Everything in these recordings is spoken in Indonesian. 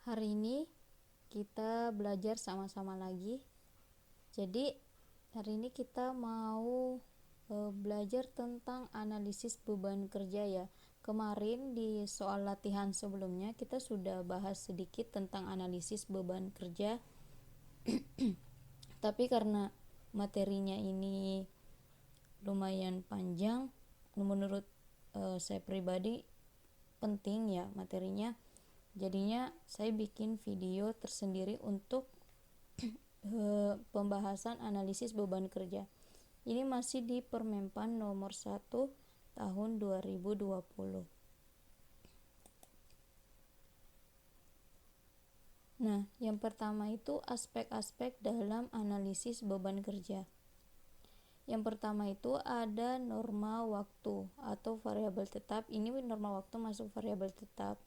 Hari ini kita belajar sama-sama lagi. Jadi hari ini kita mau belajar tentang analisis beban kerja ya. Kemarin di soal latihan sebelumnya kita sudah bahas sedikit tentang analisis beban kerja. Tapi karena materinya ini lumayan panjang, menurut saya pribadi penting ya materinya. Jadinya saya bikin video tersendiri untuk pembahasan analisis beban kerja. Ini masih di Permenpan nomor 1 tahun 2020. Nah, yang pertama itu aspek-aspek dalam analisis beban kerja. Yang pertama itu ada norma waktu atau variabel tetap. Ini norma waktu masuk variabel tetap.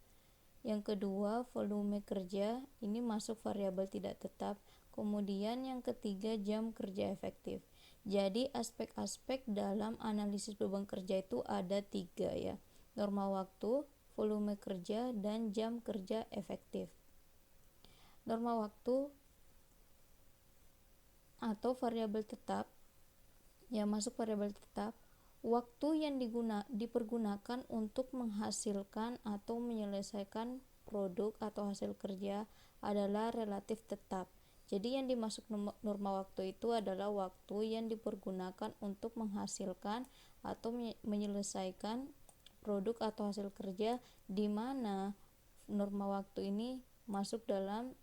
Yang kedua, volume kerja, ini masuk variabel tidak tetap. Kemudian yang ketiga, jam kerja efektif. Jadi aspek-aspek dalam analisis beban kerja itu ada 3 ya. Norma waktu, volume kerja, dan jam kerja efektif. Norma waktu atau variabel tetap, yang masuk variabel tetap, waktu yang dipergunakan untuk menghasilkan atau menyelesaikan produk atau hasil kerja adalah relatif tetap. Jadi yang dimasuk norma waktu itu adalah waktu yang dipergunakan untuk menghasilkan atau menyelesaikan produk atau hasil kerja, di mana norma waktu ini masuk dalam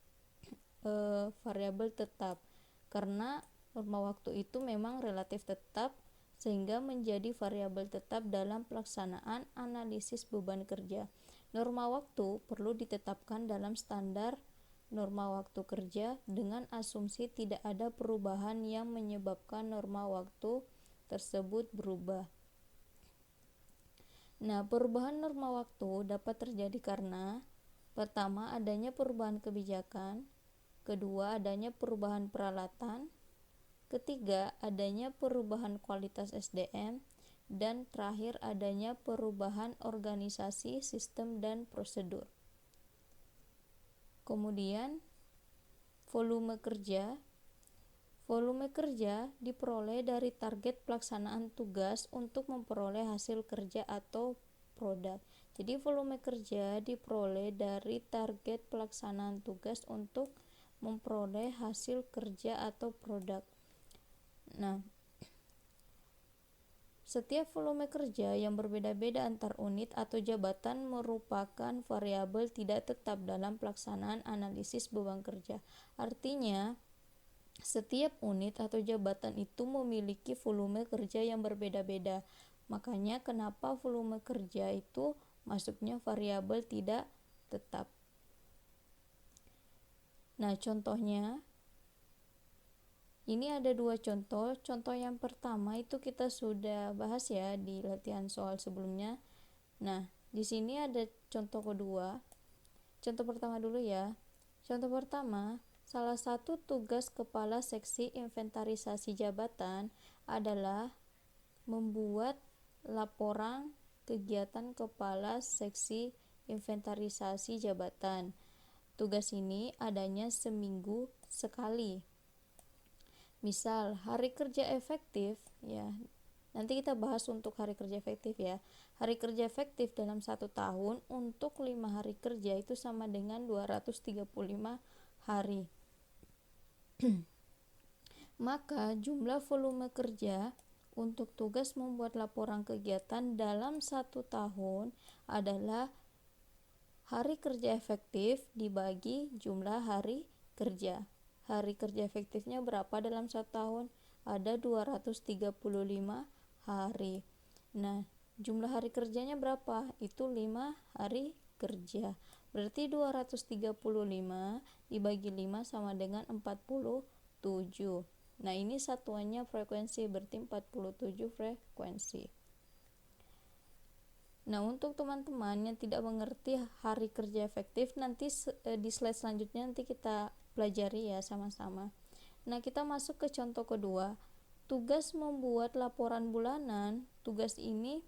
variabel tetap, karena norma waktu itu memang relatif tetap sehingga menjadi variabel tetap dalam pelaksanaan analisis beban kerja. Norma waktu perlu ditetapkan dalam standar norma waktu kerja dengan asumsi tidak ada perubahan yang menyebabkan norma waktu tersebut berubah. Nah, perubahan norma waktu dapat terjadi karena pertama, adanya perubahan kebijakan, kedua, adanya perubahan peralatan, ketiga, adanya perubahan kualitas SDM, dan terakhir, adanya perubahan organisasi, sistem, dan prosedur. Kemudian, volume kerja. Volume kerja diperoleh dari target pelaksanaan tugas untuk memperoleh hasil kerja atau produk. Jadi volume kerja diperoleh dari target pelaksanaan tugas untuk memperoleh hasil kerja atau produk. Nah, setiap volume kerja yang berbeda-beda antar unit atau jabatan merupakan variabel tidak tetap dalam pelaksanaan analisis beban kerja. Artinya, setiap unit atau jabatan itu memiliki volume kerja yang berbeda-beda. Makanya kenapa volume kerja itu masuknya variabel tidak tetap. Nah, contohnya ini ada 2 contoh. Contoh yang pertama itu kita sudah bahas ya di latihan soal sebelumnya. Nah, di sini ada contoh kedua. Contoh pertama dulu ya. Contoh pertama, salah satu tugas kepala seksi inventarisasi jabatan adalah membuat laporan kegiatan kepala seksi inventarisasi jabatan. Tugas ini adanya seminggu sekali. Misal hari kerja efektif ya. Nanti kita bahas untuk hari kerja efektif ya. Hari kerja efektif dalam 1 tahun untuk 5 hari kerja itu sama dengan 235 hari. Maka jumlah volume kerja untuk tugas membuat laporan kegiatan dalam 1 tahun adalah hari kerja efektif dibagi jumlah hari kerja. Hari kerja efektifnya berapa dalam 1 tahun? Ada 235 hari. Nah, jumlah hari kerjanya berapa? Itu 5 hari kerja. Berarti 235 dibagi 5 sama dengan 47. Nah, ini satuannya frekuensi, berarti 47 frekuensi. Nah, untuk teman-teman yang tidak mengerti hari kerja efektif, nanti di slide selanjutnya nanti kita pelajari ya sama-sama. Nah, kita masuk ke contoh kedua. Tugas membuat laporan bulanan. Tugas ini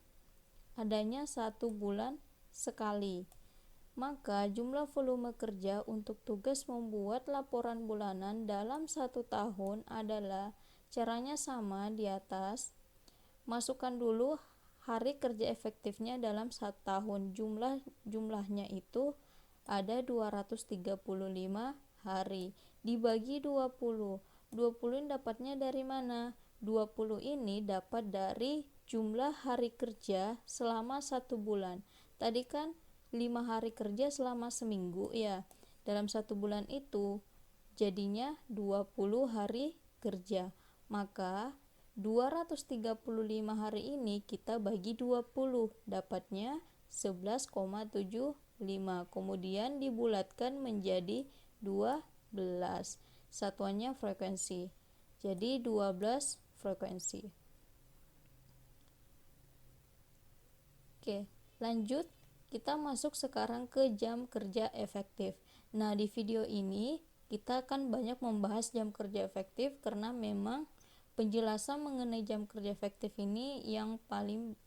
adanya 1 bulan sekali. Maka jumlah volume kerja untuk tugas membuat laporan bulanan dalam 1 tahun adalah caranya sama di atas. Masukkan dulu hari kerja efektifnya dalam 1 tahun. Jumlahnya itu ada 235 hari dibagi 20. 20 ini dapatnya dari mana? 20 ini dapat dari jumlah hari kerja selama 1 bulan. Tadi kan 5 hari kerja selama seminggu ya. Dalam 1 bulan itu jadinya 20 hari kerja. Maka 235 hari ini kita bagi 20, dapatnya 11,75. Kemudian dibulatkan menjadi 12. Satuannya frekuensi. Jadi 12 frekuensi. Oke, lanjut. Kita masuk sekarang ke jam kerja efektif. Nah, di video ini kita akan banyak membahas jam kerja efektif karena memang penjelasan mengenai jam kerja efektif ini yang paling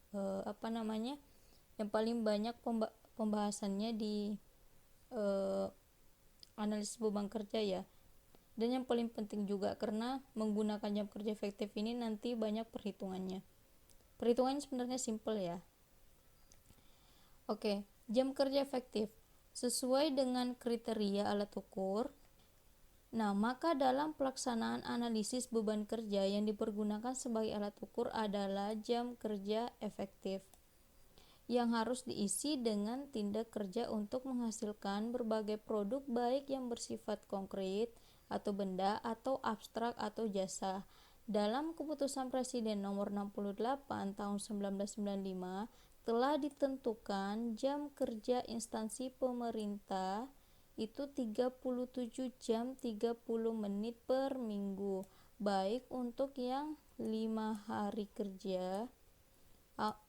yang paling banyak pembahasannya di analisis beban kerja ya. Dan yang paling penting juga karena menggunakan jam kerja efektif ini nanti banyak perhitungannya. Perhitungannya sebenarnya simple ya. Oke, jam kerja efektif sesuai dengan kriteria alat ukur. Nah, maka dalam pelaksanaan analisis beban kerja yang dipergunakan sebagai alat ukur adalah jam kerja efektif yang harus diisi dengan tindak kerja untuk menghasilkan berbagai produk baik yang bersifat konkret atau benda atau abstrak atau jasa. Dalam keputusan Presiden nomor 68 tahun 1995 telah ditentukan jam kerja instansi pemerintah itu 37 jam 30 menit per minggu, baik untuk yang 5 hari kerja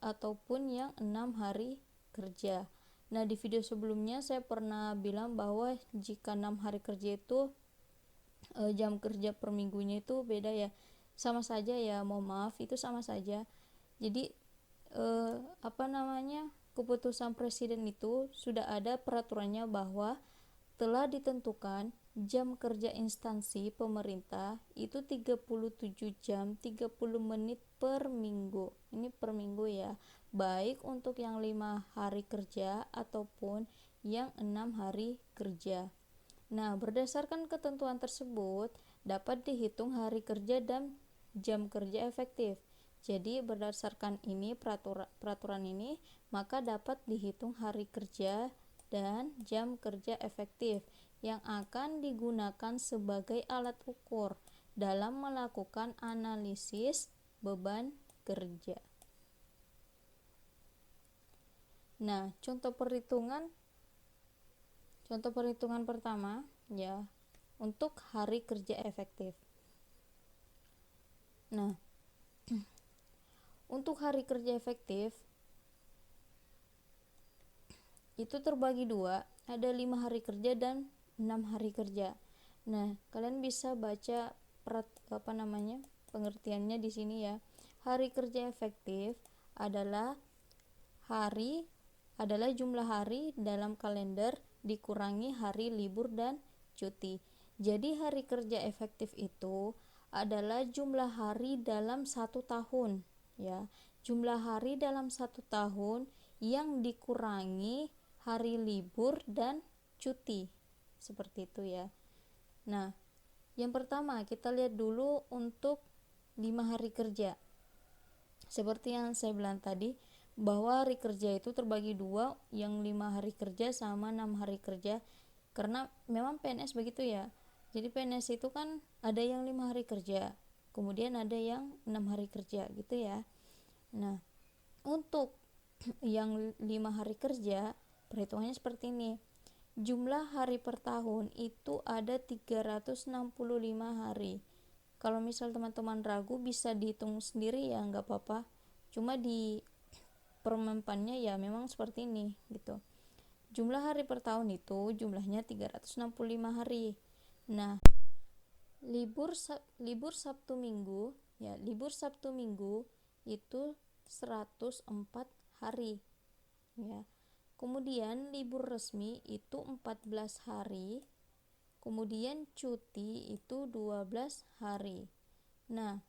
ataupun yang 6 hari kerja. Nah, di video sebelumnya saya pernah bilang bahwa jika 6 hari kerja itu jam kerja per minggunya itu beda ya. Sama saja ya, mohon maaf, itu sama saja. Jadi keputusan presiden itu sudah ada peraturannya bahwa telah ditentukan jam kerja instansi pemerintah itu 37 jam 30 menit per minggu. Ini per minggu ya, baik untuk yang 5 hari kerja ataupun yang 6 hari kerja. Nah, berdasarkan ketentuan tersebut dapat dihitung hari kerja dan jam kerja efektif. Jadi berdasarkan ini peraturan ini, maka dapat dihitung hari kerja dan jam kerja efektif yang akan digunakan sebagai alat ukur dalam melakukan analisis beban kerja. Nah, contoh perhitungan pertama ya untuk hari kerja efektif. Nah, untuk hari kerja efektif itu terbagi dua, ada 5 hari kerja dan 6 hari kerja. Nah, kalian bisa baca pengertiannya di sini ya. Hari kerja efektif adalah jumlah hari dalam kalender dikurangi hari libur dan cuti. Jadi hari kerja efektif itu adalah jumlah hari dalam 1 tahun ya. Jumlah hari dalam 1 tahun yang dikurangi hari libur dan cuti. Seperti itu ya. Nah, yang pertama kita lihat dulu untuk 5 hari kerja. Seperti yang saya bilang tadi, bahwa hari kerja itu terbagi dua, yang 5 hari kerja sama 6 hari kerja. Karena memang PNS begitu ya. Jadi PNS itu kan ada yang 5 hari kerja, kemudian ada yang 6 hari kerja gitu ya. Nah, untuk yang 5 hari kerja, perhitungannya seperti ini. Jumlah hari per tahun itu ada 365 hari. Kalau misal teman-teman ragu bisa dihitung sendiri ya, nggak apa-apa. Cuma di permenpannya ya memang seperti ini gitu. Jumlah hari per tahun itu jumlahnya 365 hari. Nah, libur Sabtu Minggu itu 104 hari ya. Kemudian libur resmi itu 14 hari, kemudian cuti itu 12 hari. Nah,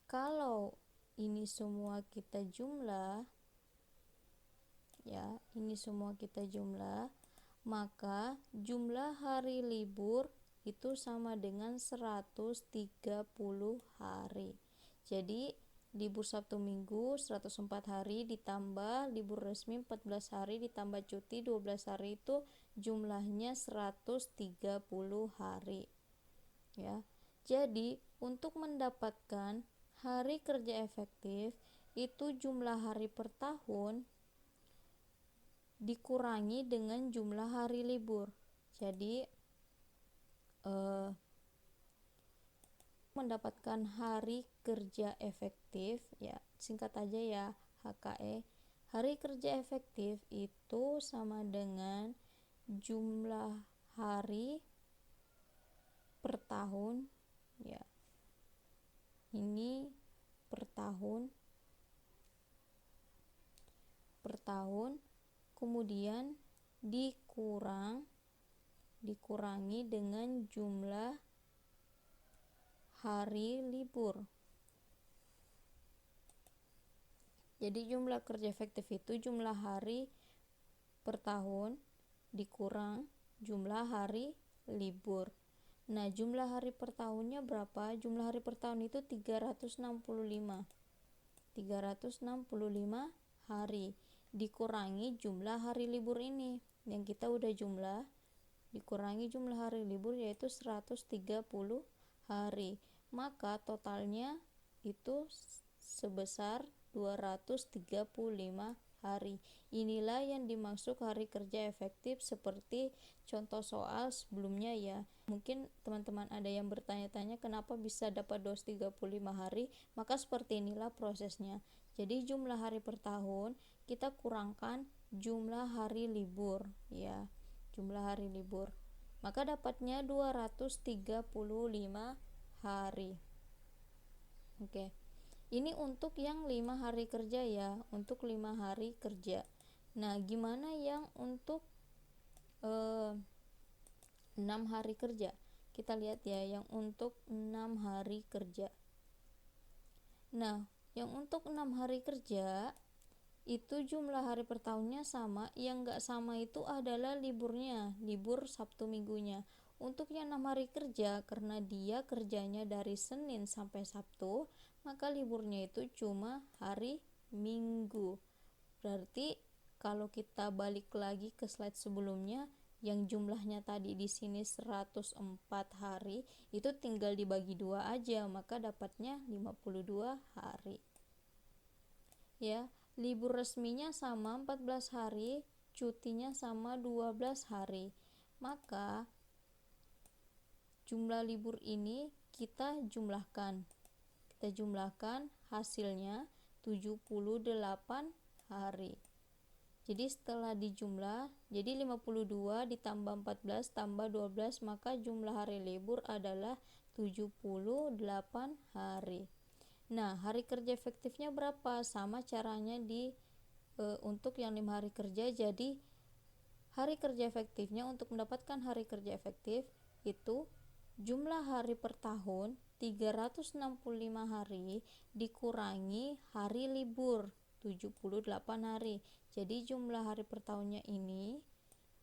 kalau ini semua kita jumlah, ya, ini semua kita jumlah, maka jumlah hari libur itu sama dengan 130 hari. Jadi libur Sabtu Minggu 104 hari ditambah libur resmi 14 hari ditambah cuti 12 hari itu jumlahnya 130 hari. Ya. Jadi untuk mendapatkan hari kerja efektif itu jumlah hari per tahun dikurangi dengan jumlah hari libur. Jadi mendapatkan hari kerja efektif, ya singkat aja ya HKE. Hari kerja efektif itu sama dengan jumlah hari per tahun, ya. Ini per tahun kemudian dikurangi dengan jumlah hari libur. Jadi jumlah kerja efektif itu jumlah hari per tahun dikurang jumlah hari libur. Nah, jumlah hari per tahunnya berapa? Jumlah hari per tahun itu 365 hari dikurangi jumlah hari libur ini yang kita udah jumlah, dikurangi jumlah hari libur yaitu 130 hari, maka totalnya itu sebesar 235 hari. Inilah yang dimaksud hari kerja efektif seperti contoh soal sebelumnya ya. Mungkin teman-teman ada yang bertanya-tanya kenapa bisa dapat 235 hari, maka seperti inilah prosesnya. Jadi jumlah hari per tahun kita kurangkan jumlah hari libur, ya. Jumlah hari libur. Maka dapatnya 235 hari. Oke. Ini untuk yang 5 hari kerja ya, untuk 5 hari kerja. Nah, gimana yang untuk 6 hari kerja? Kita lihat ya, yang untuk 6 hari kerja. Nah, yang untuk 6 hari kerja itu jumlah hari per tahunnya sama, yang gak sama itu adalah liburnya, libur Sabtu Minggunya. Untuk yang 6 hari kerja, karena dia kerjanya dari Senin sampai Sabtu, maka liburnya itu cuma hari Minggu. Berarti kalau kita balik lagi ke slide sebelumnya, yang jumlahnya tadi di sini 104 hari, itu tinggal dibagi 2 aja, maka dapatnya 52 hari. Ya, libur resminya sama 14 hari, cutinya sama 12 hari. Maka jumlah libur ini kita jumlahkan. Kita jumlahkan hasilnya 78 hari. Jadi setelah dijumlah, jadi 52 ditambah 14 tambah 12, maka jumlah hari libur adalah 78 hari. Nah, hari kerja efektifnya berapa? Sama caranya untuk yang 5 hari kerja. Jadi hari kerja efektifnya, untuk mendapatkan hari kerja efektif itu jumlah hari per tahun 365 hari dikurangi hari libur 78 hari. Jadi jumlah hari per tahunnya ini,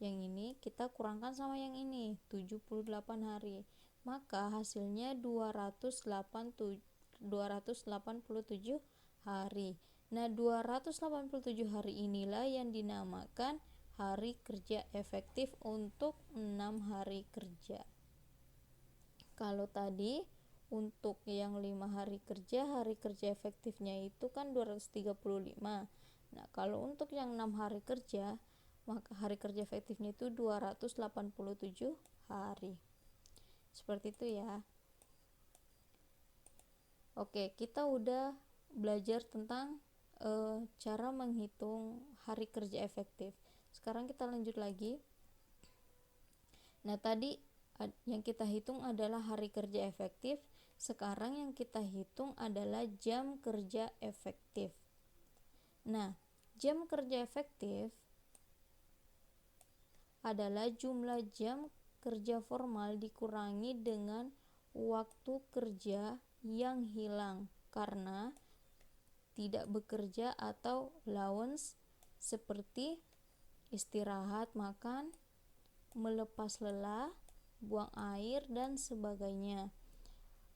yang ini kita kurangkan sama yang ini 78 hari, maka hasilnya 287 hari. Nah, 287 hari inilah yang dinamakan hari kerja efektif untuk 6 hari kerja. Kalau tadi untuk yang 5 hari kerja efektifnya itu kan 235. Nah, kalau untuk yang 6 hari kerja, maka hari kerja efektifnya itu 287 hari. Seperti itu ya. Oke, kita udah belajar tentang cara menghitung hari kerja efektif. Sekarang kita lanjut lagi. Nah, tadi yang kita hitung adalah hari kerja efektif. Sekarang yang kita hitung adalah jam kerja efektif. Nah, jam kerja efektif adalah jumlah jam kerja formal dikurangi dengan waktu kerja yang hilang karena tidak bekerja atau allowance seperti istirahat, makan, melepas lelah, buang air, dan sebagainya.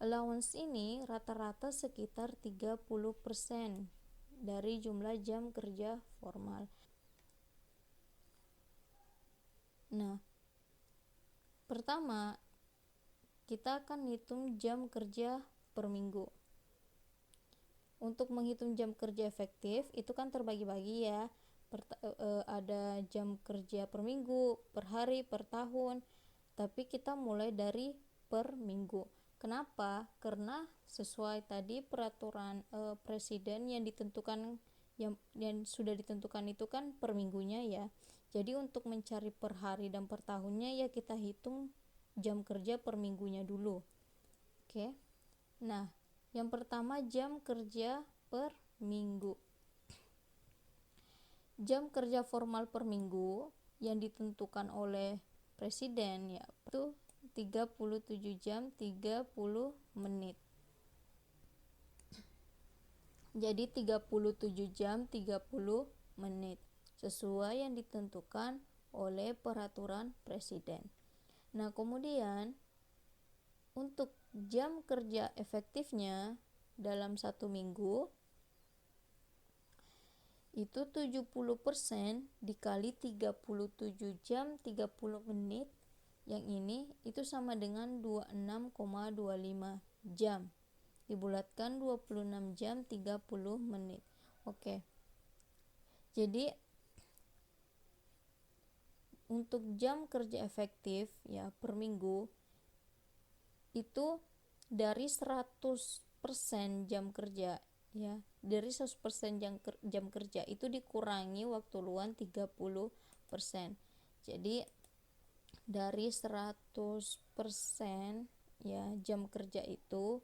Allowance ini rata-rata sekitar 30% dari jumlah jam kerja formal. Nah, pertama kita akan hitung jam kerja per minggu. Untuk menghitung jam kerja efektif itu kan terbagi-bagi ya. Ada jam kerja per minggu, per hari, per tahun. Tapi kita mulai dari per minggu. Kenapa? Karena sesuai tadi peraturan presiden yang ditentukan yang sudah ditentukan itu kan per minggunya ya. Jadi untuk mencari per hari dan per tahunnya ya kita hitung jam kerja per minggunya dulu. Oke. Nah, yang pertama jam kerja per minggu. Jam kerja formal per minggu yang ditentukan oleh presiden ya itu 37 jam 30 menit. Jadi 37 jam 30 menit sesuai yang ditentukan oleh peraturan presiden. Nah, kemudian untuk jam kerja efektifnya dalam satu minggu itu 70% dikali 37 jam 30 menit yang ini itu sama dengan 26,25 jam dibulatkan 26 jam 30 menit. Oke. Jadi untuk jam kerja efektif ya per minggu itu dari 100% jam kerja ya, dari 100% jam kerja itu dikurangi waktu luang 30%. Jadi dari 100% ya jam kerja itu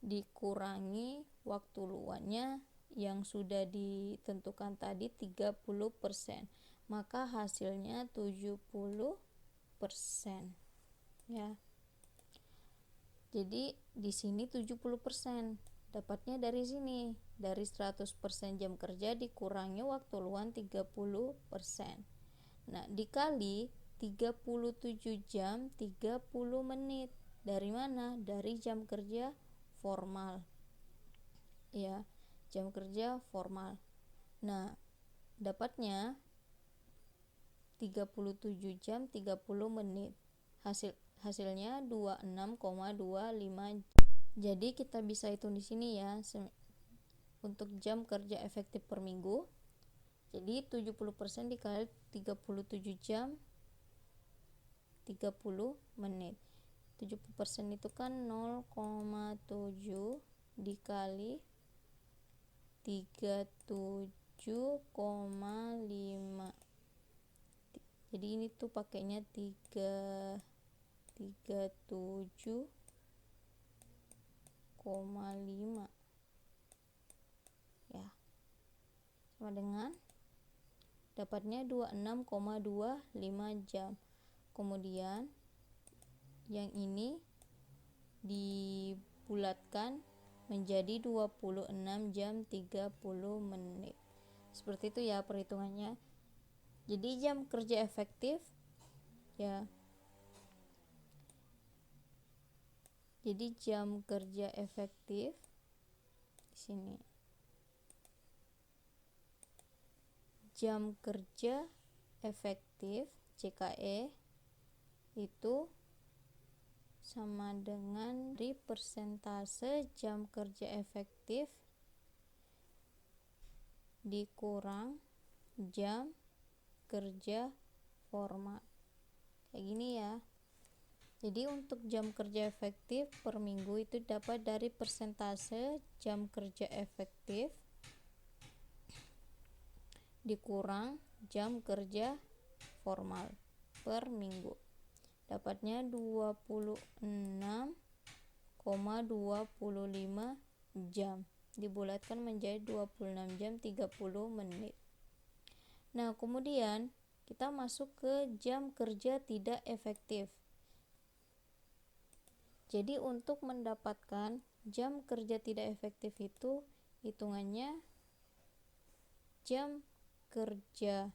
dikurangi waktu luangnya yang sudah ditentukan tadi 30%, maka hasilnya 70% ya. Jadi di sini 70% dapatnya dari sini, dari 100% jam kerja dikurangi waktu luang 30%. Nah, dikali 37 jam 30 menit. Dari mana? Dari jam kerja formal. Ya, jam kerja formal. Nah, dapatnya 37 jam 30 menit. Hasilnya 26,25. Jadi kita bisa hitung di sini ya untuk jam kerja efektif per minggu. Jadi 70% dikali 37 jam 30 menit. 70% itu kan 0,7 dikali 37,5. Jadi ini tuh pakainya 37,5 ya, sama dengan dapatnya 26,25 jam. Kemudian yang ini dibulatkan menjadi 26 jam 30 menit. Seperti itu ya perhitungannya. Jadi jam kerja efektif ya. Jadi jam kerja efektif di sini. Jam kerja efektif JKE itu sama dengan dari persentase jam kerja efektif dikurang jam kerja formal. Kayak gini ya. Jadi untuk jam kerja efektif per minggu itu dapat dari persentase jam kerja efektif dikurang jam kerja formal per minggu. Dapatnya 26,25 jam dibulatkan menjadi 26 jam 30 menit. Nah, kemudian kita masuk ke jam kerja tidak efektif. Jadi untuk mendapatkan jam kerja tidak efektif itu hitungannya jam kerja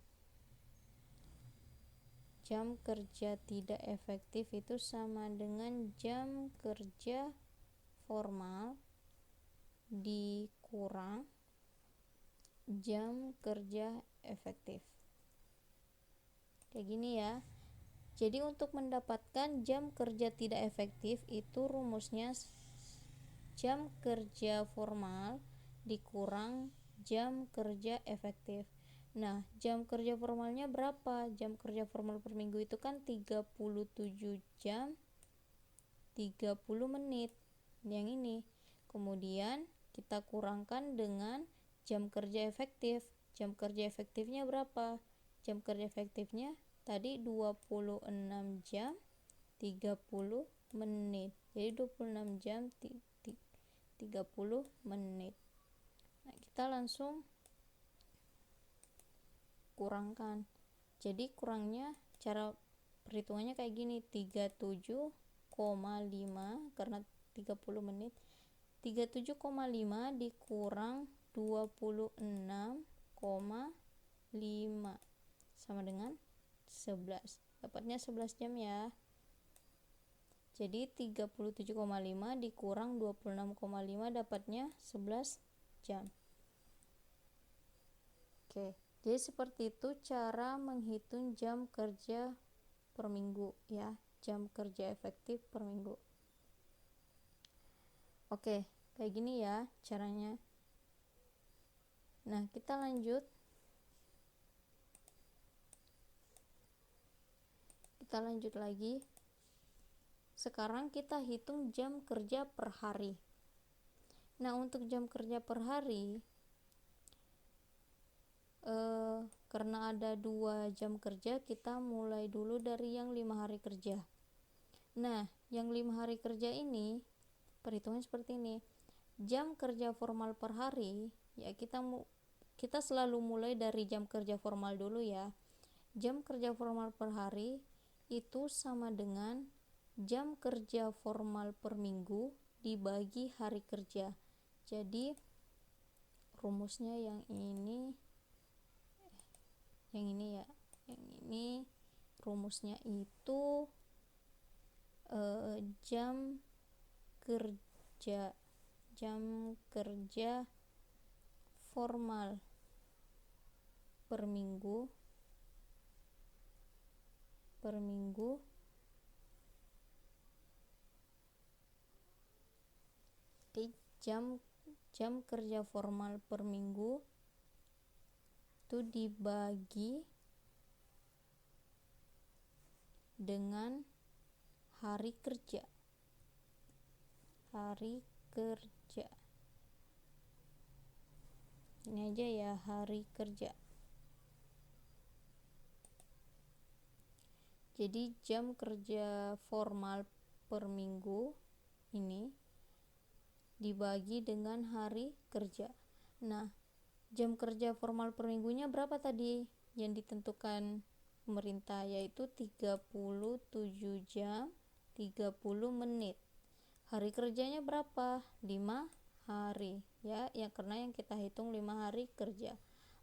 tidak efektif itu sama dengan jam kerja formal dikurang jam kerja efektif. Kayak gini ya. Jadi untuk mendapatkan jam kerja tidak efektif itu rumusnya jam kerja formal dikurang jam kerja efektif. Nah, jam kerja formalnya berapa? Jam kerja formal per minggu itu kan 37 jam 30 menit. Yang ini. Kemudian kita kurangkan dengan jam kerja efektif. Jam kerja efektifnya berapa? Jam kerja efektifnya tadi 26 jam 30 menit. Jadi 26 jam 30 menit. Nah, kita langsung kurangkan. Jadi kurangnya cara perhitungannya kayak gini, 37,5 karena 30 menit. 37,5 dikurang 26,5 sama dengan 11. Dapatnya 11 jam ya. Jadi 37,5 dikurang 26,5 dapatnya 11 jam. Oke, jadi seperti itu cara menghitung jam kerja per minggu ya, jam kerja efektif per minggu. Oke, kayak gini ya caranya. Nah, kita lanjut. Kita lanjut lagi. Sekarang kita hitung jam kerja per hari. Nah, untuk jam kerja per hari karena ada 2 jam kerja, kita mulai dulu dari yang 5 hari kerja. Nah, yang 5 hari kerja ini perhitungan seperti ini. Jam kerja formal per hari ya, kita selalu mulai dari jam kerja formal dulu ya. Jam kerja formal per hari itu sama dengan jam kerja formal per minggu dibagi hari kerja. Jadi rumusnya yang ini ya. Yang ini rumusnya itu jam kerja formal per minggu di jam kerja formal per minggu itu dibagi dengan hari kerja. Ini aja ya, hari kerja. Jadi jam kerja formal per minggu ini dibagi dengan hari kerja. Nah, jam kerja formal per minggunya berapa tadi yang ditentukan pemerintah, yaitu 37 jam 30 menit. Hari kerjanya berapa? 5 hari ya, karena yang kita hitung 5 hari kerja.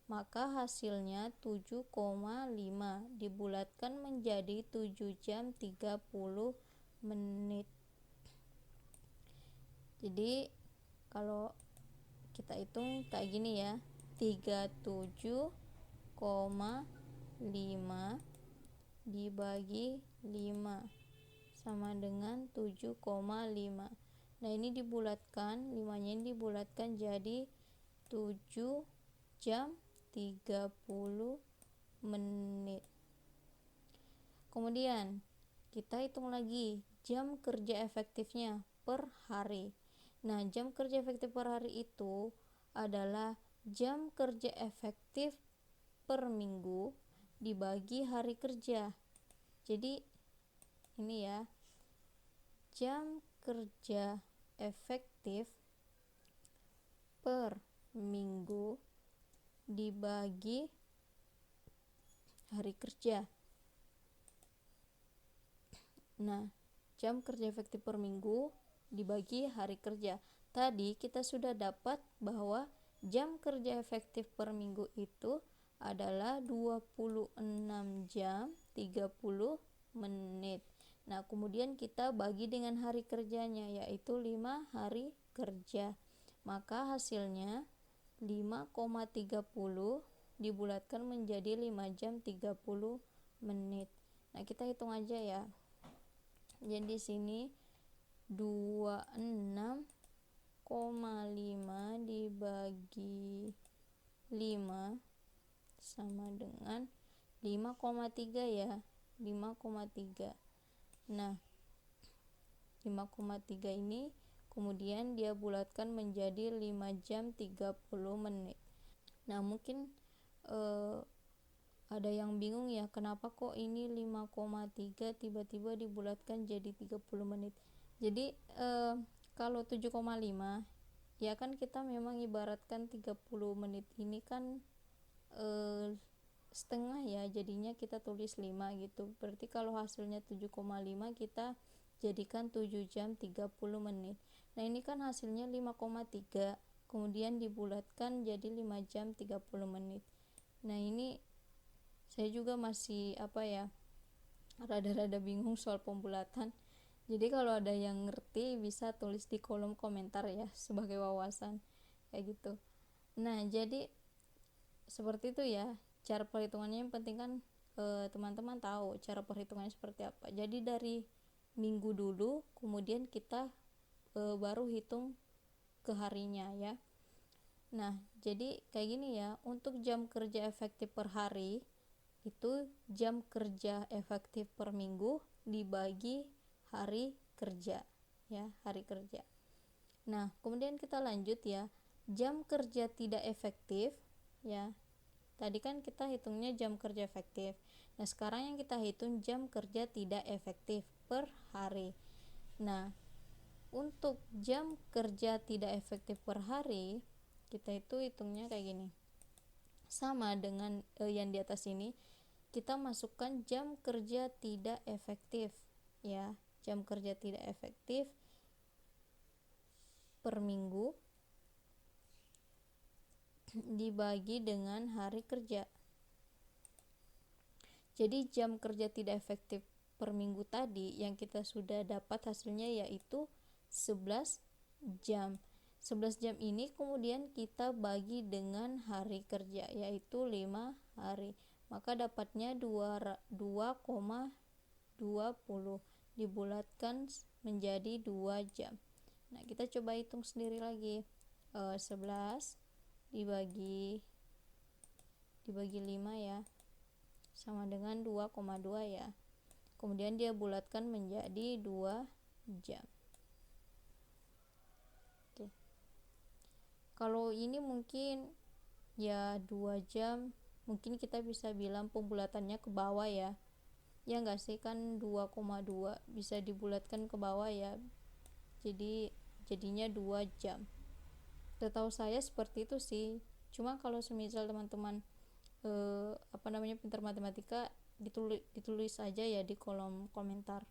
Maka hasilnya 7,5 dibulatkan menjadi 7 jam 30 menit. Jadi kalau kita hitung kayak gini ya, 37,5 dibagi 5 sama dengan 7,5. Nah, ini dibulatkan, 5-nya ini dibulatkan jadi 7 jam 30 menit. Kemudian kita hitung lagi jam kerja efektifnya per hari. Nah, jam kerja efektif per hari itu adalah jam kerja efektif per minggu dibagi hari kerja. Jadi ini ya, jam kerja efektif per minggu dibagi hari kerja. Nah, jam kerja efektif per minggu dibagi hari kerja. Tadi kita sudah dapat bahwa jam kerja efektif per minggu itu adalah 26 jam 30 menit. Nah, kemudian kita bagi dengan hari kerjanya, yaitu 5 hari kerja. Maka hasilnya 5,30 dibulatkan menjadi 5 jam 30 menit. Nah, kita hitung aja ya. Jadi sini 26,5 dibagi 5 sama dengan 5,3 ya, 5,3. Nah, 5,3 ini kemudian dia bulatkan menjadi 5 jam 30 menit. Nah, mungkin ada yang bingung ya, kenapa kok ini 5,3 tiba-tiba dibulatkan jadi 30 menit. Jadi kalau 7,5 ya kan kita memang ibaratkan 30 menit ini kan setengah ya, jadinya kita tulis 5 gitu. Berarti kalau hasilnya 7,5 kita jadikan 7 jam 30 menit. Nah, ini kan hasilnya 5,3 kemudian dibulatkan jadi 5 jam 30 menit. Nah, ini saya juga masih rada-rada bingung soal pembulatan. Jadi kalau ada yang ngerti bisa tulis di kolom komentar ya, sebagai wawasan kayak gitu. Nah, jadi seperti itu ya cara perhitungannya. Yang penting kan teman-teman tahu cara perhitungannya seperti apa. Jadi dari minggu dulu, kemudian kita baru hitung ke harinya ya. Nah, jadi kayak gini ya, untuk jam kerja efektif per hari itu jam kerja efektif per minggu dibagi hari kerja ya, hari kerja. Nah, kemudian kita lanjut ya, jam kerja tidak efektif ya. Tadi kan kita hitungnya jam kerja efektif. Nah, sekarang yang kita hitung jam kerja tidak efektif per hari. Nah, untuk jam kerja tidak efektif per hari kita itu hitungnya kayak gini. Sama dengan yang di atas ini, kita masukkan jam kerja tidak efektif ya, jam kerja tidak efektif per minggu dibagi dengan hari kerja. Jadi jam kerja tidak efektif per minggu tadi yang kita sudah dapat hasilnya yaitu 11 jam. 11 jam ini kemudian kita bagi dengan hari kerja yaitu 5 hari. Maka dapatnya 2,20 dibulatkan menjadi 2 jam. Nah, kita coba hitung sendiri lagi. 11 dibagi 5 ya, sama dengan 2,2 ya. Kemudian dia bulatkan menjadi 2 jam. Oke. Kalau ini mungkin ya 2 jam, mungkin kita bisa bilang pembulatannya ke bawah ya. Ya enggak sih, kan 2,2 bisa dibulatkan ke bawah ya. Jadinya 2 jam. Setahu saya seperti itu sih. Cuma kalau semisal teman-teman pintar matematika, ditulis aja ya di kolom komentar.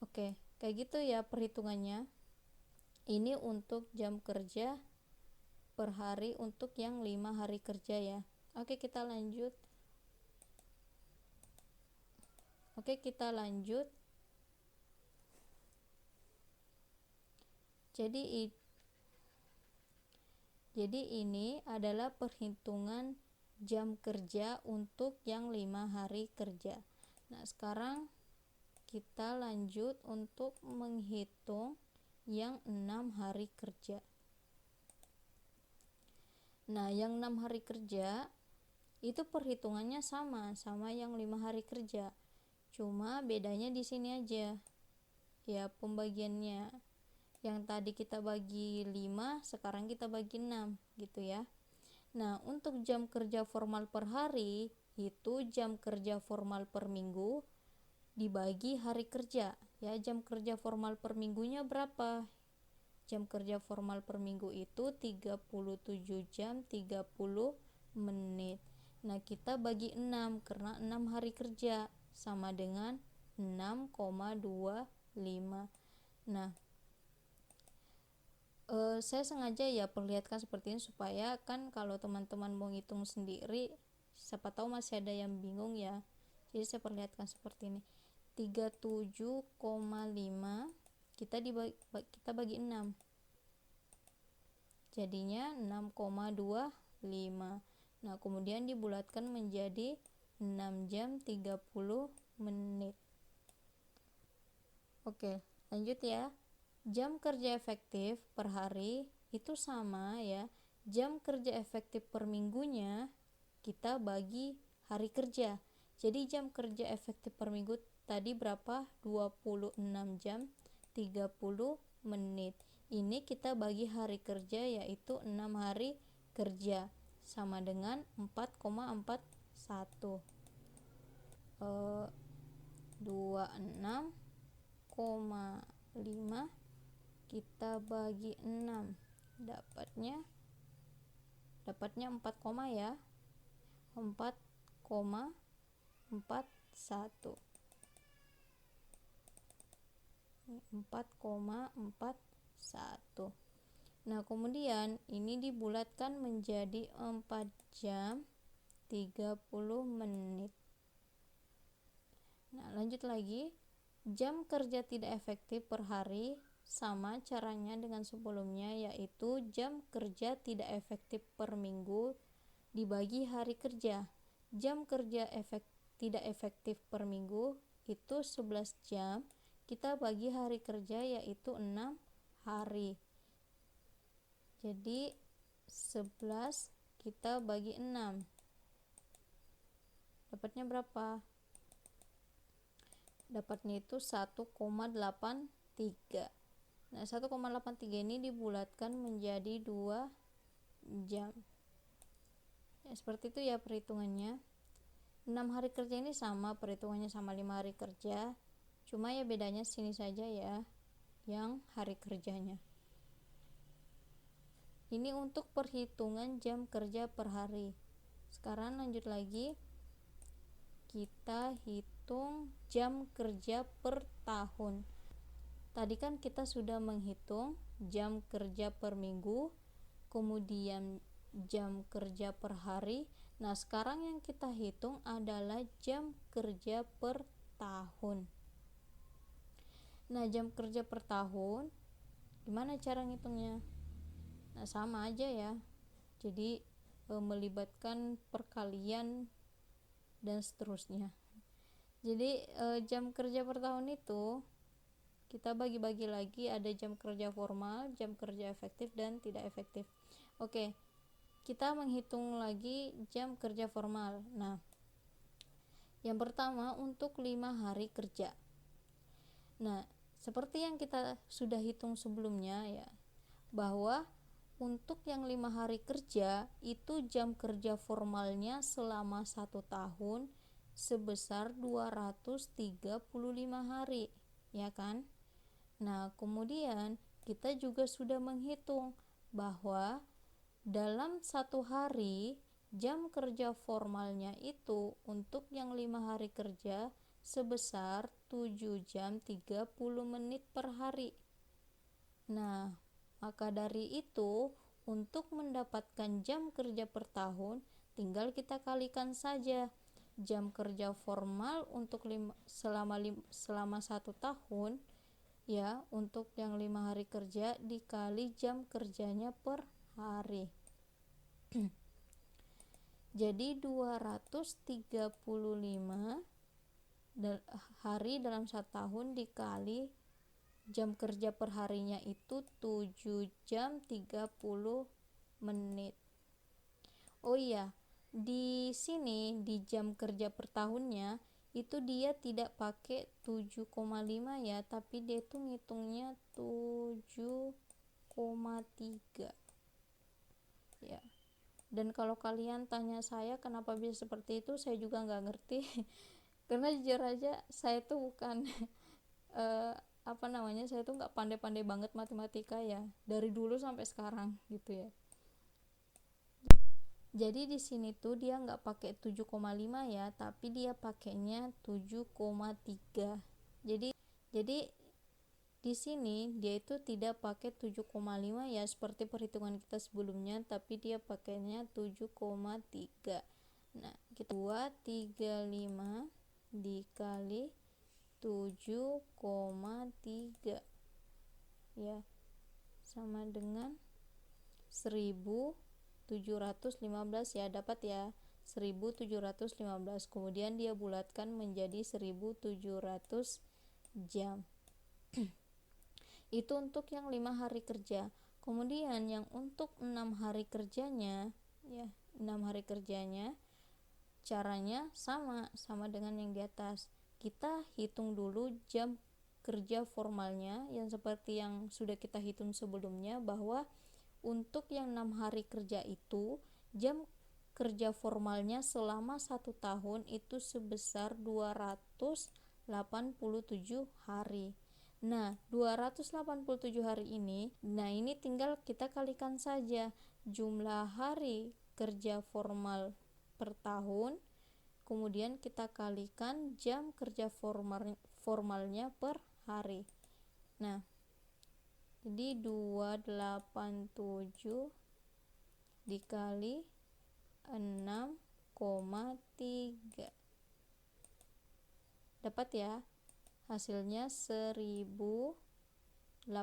Oke, kayak gitu ya perhitungannya. Ini untuk jam kerja per hari untuk yang 5 hari kerja ya. Oke, kita lanjut. Jadi ini adalah perhitungan jam kerja untuk yang 5 hari kerja. Nah, sekarang kita lanjut untuk menghitung yang 6 hari kerja. Nah, yang 6 hari kerja itu perhitungannya sama yang 5 hari kerja. Cuma bedanya di sini aja. Ya, pembagiannya. Yang tadi kita bagi 5, sekarang kita bagi 6 gitu ya. Nah, untuk jam kerja formal per hari itu jam kerja formal per minggu dibagi hari kerja. Ya, jam kerja formal per minggunya berapa? Jam kerja formal per minggu itu 37 jam 30 menit. Nah, kita bagi 6 karena 6 hari kerja sama dengan 6,25. Nah, saya sengaja ya perlihatkan seperti ini supaya kan kalau teman-teman mau ngitung sendiri siapa tahu masih ada yang bingung ya. Jadi saya perlihatkan seperti ini. 37,5 kita bagi 6. Jadinya 6,25. Nah, kemudian dibulatkan menjadi 6 jam 30 menit. Oke, lanjut ya. Jam kerja efektif per hari itu sama ya. Jam kerja efektif per minggunya kita bagi hari kerja. Jadi jam kerja efektif per minggu tadi berapa? 26 jam 30 menit. Ini kita bagi hari kerja yaitu 6 hari kerja sama dengan 4,41. 26,5 kita bagi 6 dapatnya 4, ya, 4,41. 4,41. Nah, kemudian ini dibulatkan menjadi 4 jam 30 menit. Nah, lanjut lagi. Jam kerja tidak efektif per hari sama caranya dengan sebelumnya, yaitu jam kerja tidak efektif per minggu dibagi hari kerja. Jam kerja tidak efektif per minggu itu 11 jam, kita bagi hari kerja yaitu 6 hari. Jadi 11 kita bagi 6. Dapatnya berapa? Dapatnya itu 1,83. Nah, 1,83 ini dibulatkan menjadi 2 jam. Ya, seperti itu ya perhitungannya. 6 hari kerja ini sama, perhitungannya sama 5 hari kerja. Cuma ya bedanya sini saja ya, yang hari kerjanya. Ini untuk perhitungan jam kerja per hari. Sekarang lanjut lagi. Kita hitung jam kerja per tahun. Tadi kan kita sudah menghitung jam kerja per minggu, kemudian jam kerja per hari. Nah, sekarang yang kita hitung adalah jam kerja per tahun. Nah, jam kerja per tahun gimana cara ngitungnya? Nah, sama aja ya. Jadi melibatkan perkalian dan seterusnya. Jadi jam kerja per tahun itu kita bagi-bagi lagi, ada jam kerja formal, jam kerja efektif dan tidak efektif. Oke, kita menghitung lagi jam kerja formal. Nah, yang pertama untuk 5 hari kerja. Nah, seperti yang kita sudah hitung sebelumnya ya, bahwa untuk yang 5 hari kerja itu jam kerja formalnya selama 1 tahun sebesar 235 hari, ya kan? Nah, kemudian kita juga sudah menghitung bahwa dalam 1 hari jam kerja formalnya itu untuk yang 5 hari kerja sebesar 7 jam 30 menit per hari. Nah, maka dari itu untuk mendapatkan jam kerja per tahun tinggal kita kalikan saja jam kerja formal untuk selama 1 tahun ya, untuk yang 5 hari kerja dikali jam kerjanya per hari. Jadi 235 hari dalam 1 tahun dikali jam kerja per harinya itu 7 jam 30 menit. Oh iya, di sini di jam kerja per tahunnya itu dia tidak pakai 7,5 ya, tapi dia itu ngitungnya 7,3 ya. Dan kalau kalian tanya saya kenapa bisa seperti itu, saya juga nggak ngerti karena jujur aja saya tuh bukan saya tuh nggak pandai-pandai banget matematika ya, dari dulu sampai sekarang gitu ya. Jadi di sini tuh dia nggak pakai 7,5 ya, tapi dia pakainya 7,3. Jadi di sini dia itu tidak pakai 7,5 ya seperti perhitungan kita sebelumnya, tapi dia pakainya 7,3. Nah, kita buat 35 dikali 7,3 ya, sama dengan 1715 ya, dapat ya 1715. Kemudian dia bulatkan menjadi 1700 jam. Itu untuk yang 5 hari kerja. Kemudian yang untuk 6 hari kerjanya ya, 6 hari kerjanya caranya sama dengan yang di atas. Kita hitung dulu jam kerja formalnya yang seperti yang sudah kita hitung sebelumnya, bahwa untuk yang 6 hari kerja itu jam kerja formalnya selama 1 tahun itu sebesar 287 hari. Nah, 287 hari ini, ini tinggal kita kalikan saja jumlah hari kerja formal per tahun, kemudian kita kalikan jam kerja formalnya per hari. Nah, jadi 287 dikali 6,3 dapat ya, hasilnya 1808,1.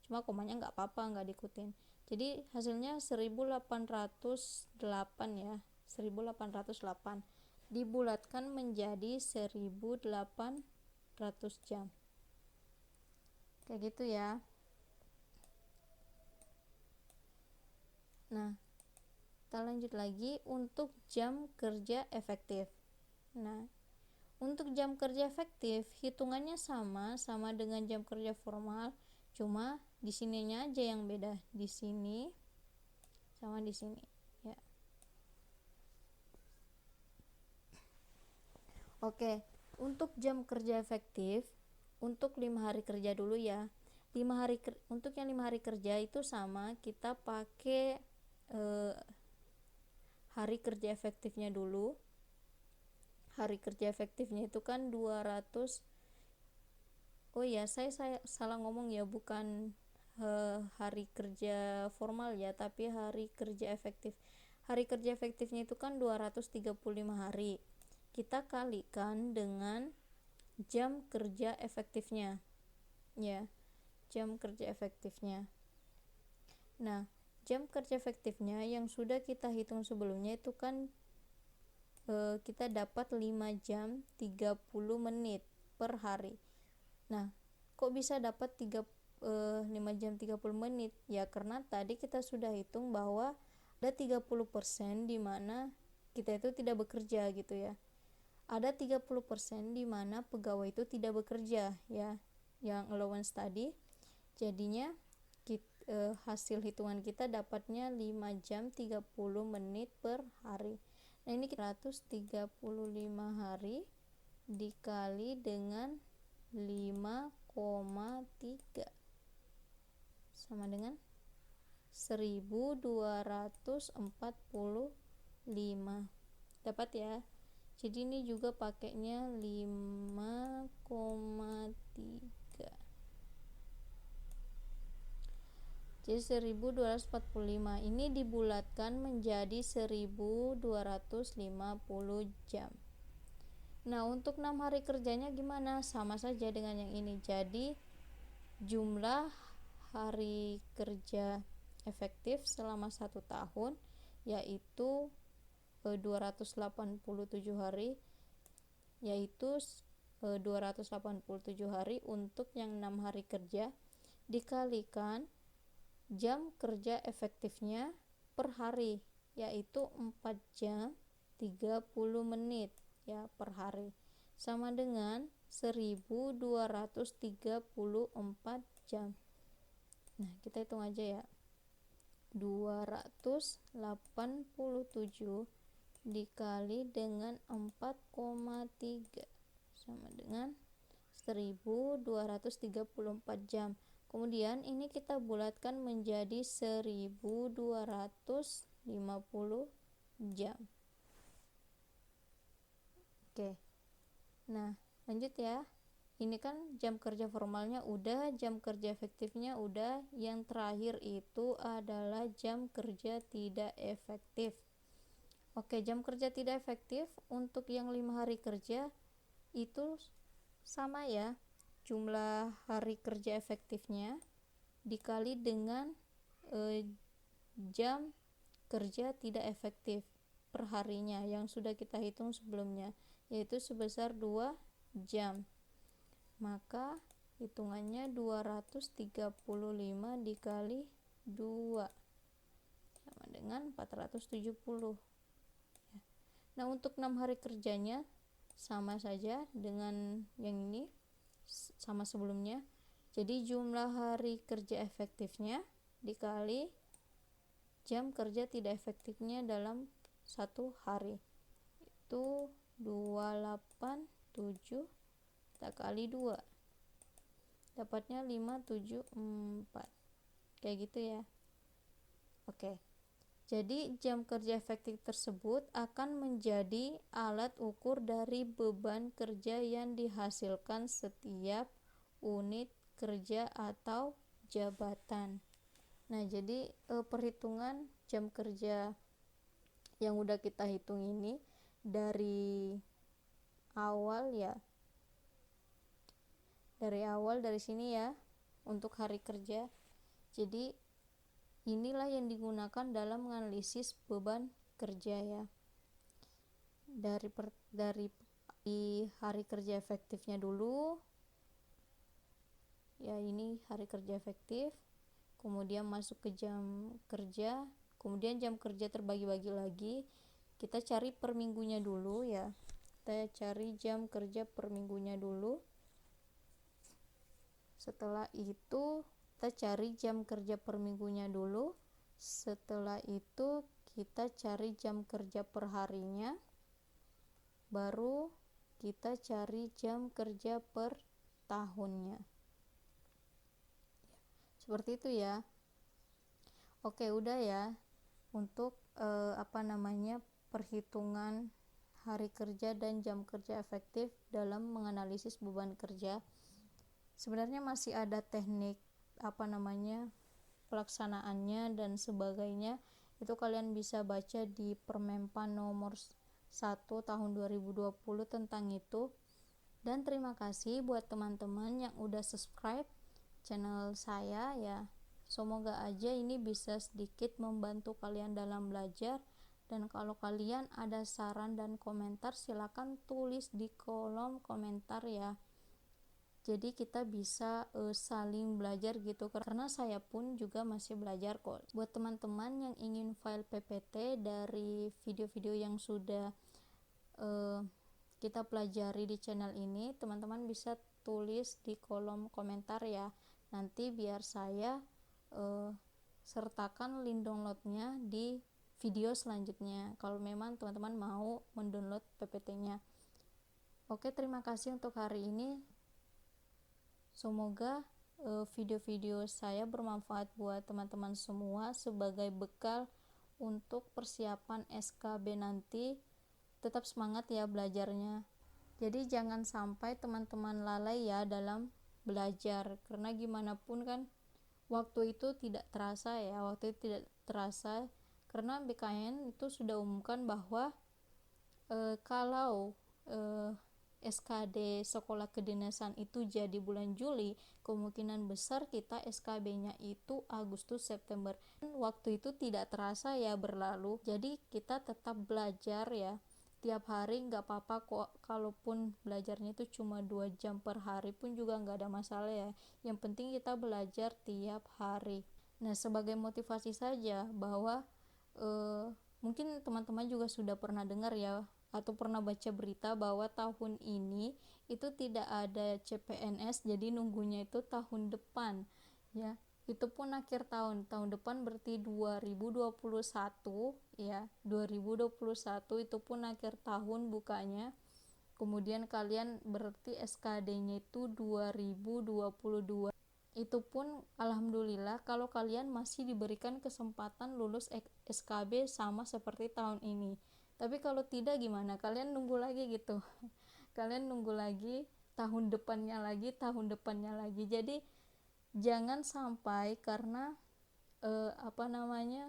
Cuma komanya nggak apa-apa, nggak diikutin. Jadi hasilnya 1808 ya, 1808 dibulatkan menjadi 1800 jam. Kayak gitu ya. Nah, kita lanjut lagi untuk jam kerja efektif. Nah, untuk jam kerja efektif hitungannya sama dengan jam kerja formal, cuma di sininya aja yang beda. Di sini sama di sini ya. Oke, untuk jam kerja efektif untuk 5 hari kerja dulu ya. Untuk yang 5 hari kerja itu sama, kita pakai hari kerja efektifnya dulu. Hari kerja efektifnya itu kan 200. Oh ya, saya salah ngomong ya, bukan hari kerja formal ya, tapi hari kerja efektif. Hari kerja efektifnya itu kan 235 hari. Kita kalikan dengan jam kerja efektifnya. Ya, jam kerja efektifnya. Nah, jam kerja efektifnya yang sudah kita hitung sebelumnya itu kan kita dapat 5 jam 30 menit per hari. Nah, kok bisa dapat 5 jam 30 menit? Ya karena tadi kita sudah hitung bahwa ada 30% di mana kita itu tidak bekerja gitu ya. Ada 30% di mana pegawai itu tidak bekerja ya, yang allowance tadi. Jadinya hasil hitungan kita dapatnya 5 jam 30 menit per hari. Nah, ini 135 hari dikali dengan 5,3 sama dengan 1245. Dapat ya. Jadi ini juga pakainya 5,3. Jadi 1245 ini dibulatkan menjadi 1250 jam. Nah, untuk 6 hari kerjanya gimana? Sama saja dengan yang ini. Jadi jumlah hari kerja efektif selama 1 tahun yaitu 287 hari, yaitu 287 hari untuk yang 6 hari kerja dikalikan jam kerja efektifnya per hari, yaitu 4 jam 30 menit ya per hari, sama dengan 1234 jam. Nah, kita hitung aja ya. 287 dikali dengan 4,3 sama dengan 1234 jam. Kemudian ini kita bulatkan menjadi 1250 jam. Oke. Nah, lanjut ya. Ini kan jam kerja formalnya udah, jam kerja efektifnya udah. Yang terakhir itu adalah jam kerja tidak efektif. Oke, jam kerja tidak efektif untuk yang 5 hari kerja itu sama ya. Jumlah hari kerja efektifnya dikali dengan jam kerja tidak efektif per harinya yang sudah kita hitung sebelumnya, yaitu sebesar 2 jam. Maka hitungannya 235 dikali 2 sama dengan 470. Nah, untuk 6 hari kerjanya sama saja dengan yang ini, sama sebelumnya. Jadi jumlah hari kerja efektifnya dikali jam kerja tidak efektifnya dalam satu hari, itu 287 kita kali 2 dapatnya 574, kayak gitu ya. Oke, jadi jam kerja efektif tersebut akan menjadi alat ukur dari beban kerja yang dihasilkan setiap unit kerja atau jabatan. Nah, jadi perhitungan jam kerja yang udah kita hitung ini dari awal ya, dari sini ya untuk hari kerja. Jadi inilah yang digunakan dalam menganalisis beban kerja ya. Dari hari kerja efektifnya dulu ya, ini hari kerja efektif, kemudian masuk ke jam kerja, kemudian jam kerja terbagi-bagi lagi. Kita cari per minggunya dulu ya, kita cari jam kerja per minggunya dulu. Setelah itu kita cari jam kerja per minggunya dulu. Setelah itu kita cari jam kerja per harinya, baru kita cari jam kerja per tahunnya. Seperti itu ya. Oke, udah ya untuk perhitungan hari kerja dan jam kerja efektif dalam menganalisis beban kerja. Sebenarnya masih ada teknik pelaksanaannya dan sebagainya, itu kalian bisa baca di Permenpan nomor 1 tahun 2020 tentang itu. Dan terima kasih buat teman-teman yang udah subscribe channel saya ya. Semoga aja ini bisa sedikit membantu kalian dalam belajar. Dan kalau kalian ada saran dan komentar, silakan tulis di kolom komentar ya. Jadi kita bisa saling belajar gitu, karena saya pun juga masih belajar kok. Buat teman-teman yang ingin file PPT dari video-video yang sudah kita pelajari di channel ini, teman-teman bisa tulis di kolom komentar ya. Nanti biar saya sertakan link downloadnya di video selanjutnya kalau memang teman-teman mau mendownload PPT-nya. Oke, terima kasih untuk hari ini. Semoga video-video saya bermanfaat buat teman-teman semua sebagai bekal untuk persiapan SKB nanti. Tetap semangat ya belajarnya. Jadi jangan sampai teman-teman lalai ya dalam belajar, karena gimana pun kan waktu itu tidak terasa karena BKN itu sudah umumkan bahwa kalau SKD sekolah kedinasan itu jadi bulan Juli, kemungkinan besar kita SKB-nya itu Agustus September. Waktu itu tidak terasa ya berlalu. Jadi kita tetap belajar ya. Tiap hari nggak apa-apa kok, kalaupun belajarnya itu cuma 2 jam per hari pun juga nggak ada masalah ya. Yang penting kita belajar tiap hari. Nah, sebagai motivasi saja bahwa mungkin teman-teman juga sudah pernah dengar ya, atau pernah baca berita bahwa tahun ini itu tidak ada CPNS, jadi nunggunya itu tahun depan ya. Itu pun akhir tahun depan berarti 2021 ya, 2021 itu pun akhir tahun bukanya. Kemudian kalian berarti SKD-nya itu 2022 Itu pun alhamdulillah kalau kalian masih diberikan kesempatan lulus SKB sama seperti tahun ini. Tapi kalau tidak gimana? Kalian nunggu lagi gitu. Kalian nunggu lagi tahun depannya lagi. Jadi jangan sampai karena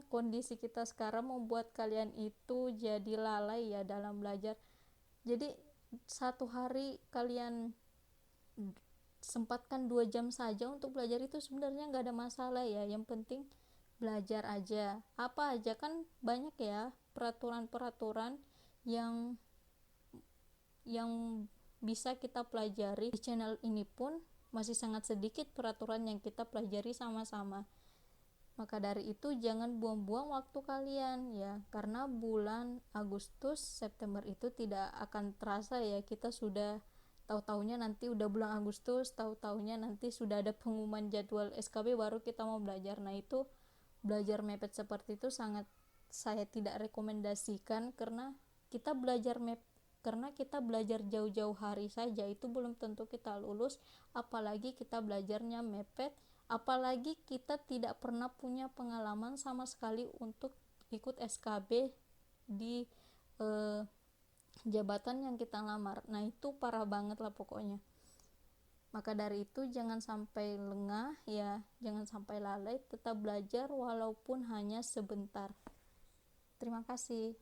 kondisi kita sekarang membuat kalian itu jadi lalai ya dalam belajar. Jadi satu hari kalian sempatkan 2 jam saja untuk belajar itu sebenarnya nggak ada masalah ya, yang penting belajar aja. Apa aja kan banyak ya peraturan-peraturan yang bisa kita pelajari. Di channel ini pun masih sangat sedikit peraturan yang kita pelajari sama-sama. Maka dari itu jangan buang-buang waktu kalian ya, karena bulan Agustus September itu tidak akan terasa ya, kita sudah tahu-taunya nanti udah bulan Agustus, tahu-taunya nanti sudah ada pengumuman jadwal SKB baru kita mau belajar. Nah itu belajar mepet seperti itu sangat saya tidak rekomendasikan, karena kita belajar jauh-jauh hari saja itu belum tentu kita lulus, apalagi kita belajarnya mepet, apalagi kita tidak pernah punya pengalaman sama sekali untuk ikut SKB di jabatan yang kita lamar. Nah itu parah banget lah pokoknya. Maka dari itu jangan sampai lengah ya, jangan sampai lalai, tetap belajar walaupun hanya sebentar. Terima kasih.